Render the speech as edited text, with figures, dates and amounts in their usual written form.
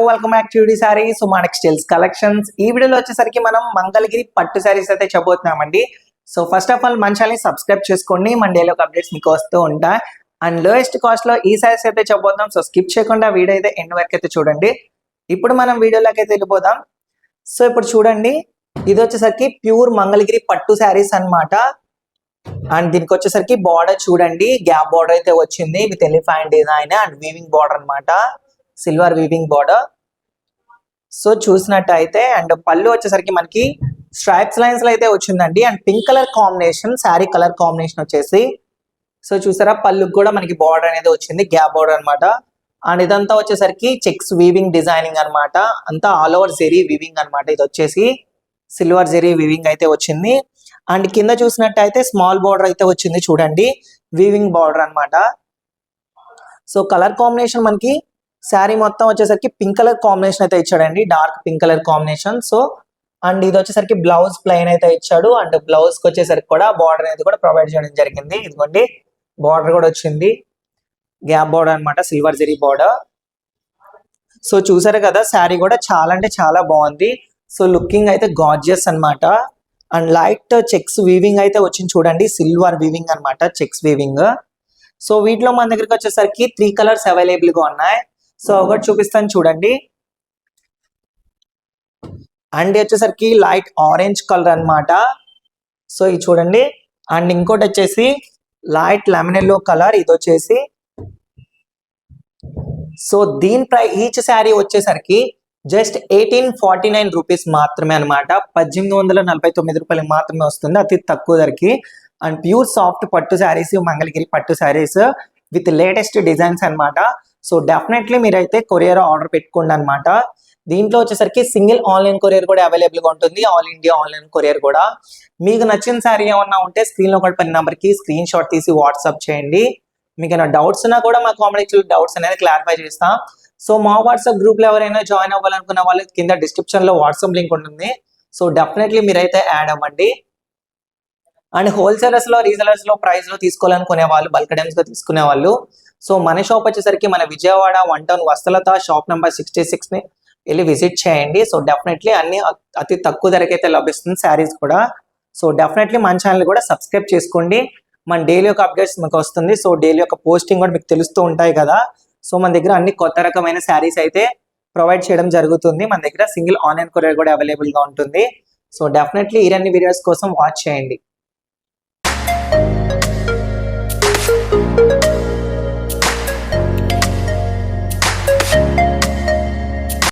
Welcome back to saris Suma textiles collections. ఈ వీడియోలో వచ్చేసరికి మనం మంగళగిరి పట్టు సారీస్ అయితే చెప్పబోతున్నామండి. సో ఫస్ట్ ఆఫ్ ఆల్ మన ఛానల్ సబ్స్క్రైబ్ చేసుకోండి, మన డైలీ అప్డేట్స్ మీకు వస్తూ ఉంటాయి. అండ్ లోయెస్ట్ కాస్ట్ లో ఈ సారీస్ అయితే చెప్పబోతున్నాం. సో స్కిప్ చేయకుండా వీడియో అయితే ఎండ్ వరకు అయితే చూడండి. ఇప్పుడు మనం వీడియోలోకి అయితే వెళ్ళిపోదాం. సో ఇప్పుడు చూడండి, ఇది వచ్చేసరికి ప్యూర్ మంగళగిరి పట్టు సారీస్ అన్నమాట. అండ్ దీనికి వచ్చేసరికి బార్డర్ చూడండి, గ్యాప్ బార్డర్ అయితే వచ్చింది with elephant design and weaving border అన్నమాట, సిల్వర్ వీవింగ్ బార్డర్. సో చూసినట్టయితే అండ్ పళ్ళు వచ్చేసరికి మనకి స్ట్రైప్స్ లైన్స్ లో అయితే వచ్చిందండి. And pink colour combination, sari colour combination వచ్చేసి. సో చూసారా, పళ్ళుకి కూడా మనకి బార్డర్ అనేది వచ్చింది, గ్యాప్ బార్డర్ అన్నమాట. అండ్ ఇదంతా వచ్చేసరికి చెక్స్ వీవింగ్ డిజైనింగ్ అన్నమాట, అంతా ఆల్ ఓవర్ జెరీ వీవింగ్ అన్నమాట. ఇది వచ్చేసి సిల్వర్ జెరీ వీవింగ్ అయితే వచ్చింది. అండ్ కింద చూసినట్టయితే స్మాల్ బార్డర్ అయితే వచ్చింది చూడండి, వీవింగ్ బార్డర్ అన్నమాట. సో కలర్ కాంబినేషన్ మనకి శారీ మొత్తం వచ్చేసరికి పింక్ కలర్ కాంబినేషన్ అయితే ఇచ్చాడండి, dark pink colour combination. So and ఇది వచ్చేసరికి బ్లౌజ్ ప్లెయిన్ అయితే ఇచ్చాడు. అండ్ బ్లౌజ్ కి వచ్చేసరికి కూడా బార్డర్ అనేది కూడా ప్రొవైడ్ చేయడం జరిగింది. ఇదిగోండి బార్డర్ కూడా వచ్చింది, గ్యాప్ బార్డర్ అన్నమాట, సిల్వర్ జెరీ బార్డర్. సో చూసారు కదా, శారీ కూడా చాలా అంటే చాలా బాగుంది. సో లుకింగ్ అయితే గార్జియస్ అన్నమాట. అండ్ లైట్ చెక్స్ వీవింగ్ అయితే వచ్చింది చూడండి, సిల్వర్ వీవింగ్ అన్నమాట, చెక్స్ వీవింగ్. సో వీటిలో మన దగ్గరికి వచ్చేసరికి 3 కలర్స్ అవైలబుల్ గా ఉన్నాయి. సో ఒకటి చూపిస్తాను చూడండి. అండ్ వచ్చేసరికి లైట్ ఆరెంజ్ కలర్ అన్నమాట. సో ఇది చూడండి. అండ్ ఇంకోటి వచ్చేసి లైట్ లెమన్ ఎల్లో కలర్, ఇది వచ్చేసి. సో దీని ఈచ్ శారీ వచ్చేసరికి జస్ట్ 1849 రూపీస్ మాత్రమే అనమాట, 1849 రూపాయలకి మాత్రమే వస్తుంది, అతి తక్కువ ధరకి. అండ్ ప్యూర్ సాఫ్ట్ పట్టు శారీస్, మంగళగిరి పట్టు శారీస్ విత్ లేటెస్ట్ డిజైన్స్ అన్నమాట. సో డెఫినెట్లీ మీరైతే కొరియర్ ఆర్డర్ పెట్టుకోండి అనమాట. దీంట్లో వచ్చేసరికి సింగిల్ ఆన్లైన్ కొరియర్ కూడా అవైలబుల్ గా ఉంటుంది, ఆల్ ఇండియా ఆన్లైన్ కొరియర్ కూడా. మీకు నచ్చిన శారీ ఏమన్నా ఉంటే స్క్రీన్ లో కూడా 10 నెంబర్ కి స్క్రీన్ షాట్ తీసి వాట్సాప్ చేయండి. మీకు ఏమైనా డౌట్స్ ఉన్నా కూడా మా కామెంట్ డౌట్స్ అనేది క్లారిఫై చేస్తాం. సో మా వాట్సాప్ గ్రూప్ లో ఎవరైనా జాయిన్ అవ్వాలనుకున్న వాళ్ళు కింద డిస్క్రిప్షన్ లో వాట్సాప్ లింక్ ఉంటుంది. సో డెఫినెట్లీ మీరైతే యాడ్ అవ్వండి. అండ్ హోల్సేలర్స్ లో, రీజనర్స్ లో ప్రైస్ లో తీసుకోవాలనుకునే వాళ్ళు, బల్క్ డైమ్స్ గా తీసుకునే వాళ్ళు, సో మన షాప్ వచ్చేసరికి మన విజయవాడ 1 టౌన్ వస్తలత షాప్ నెంబర్ 66 ని వెళ్ళి విజిట్ చేయండి. సో డెఫినెట్లీ అన్ని అతి తక్కువ ధరకైతే లభిస్తుంది శారీస్ కూడా. సో డెఫినెట్లీ మన ఛానల్ కూడా సబ్స్క్రైబ్ చేసుకోండి, మన డైలీ యొక్క అప్డేట్స్ మీకు వస్తుంది. సో డైలీ యొక్క పోస్టింగ్ కూడా మీకు తెలుస్తూ ఉంటాయి కదా. సో మన దగ్గర అన్ని కొత్త రకమైన శారీస్ అయితే ప్రొవైడ్ చేయడం జరుగుతుంది. మన దగ్గర సింగిల్ ఆన్లైన్ కొరియర్ కూడా అవైలబుల్ గా ఉంటుంది. సో డెఫినెట్లీ ఈ రెండు వీడియోస్ కోసం వాచ్ చేయండి.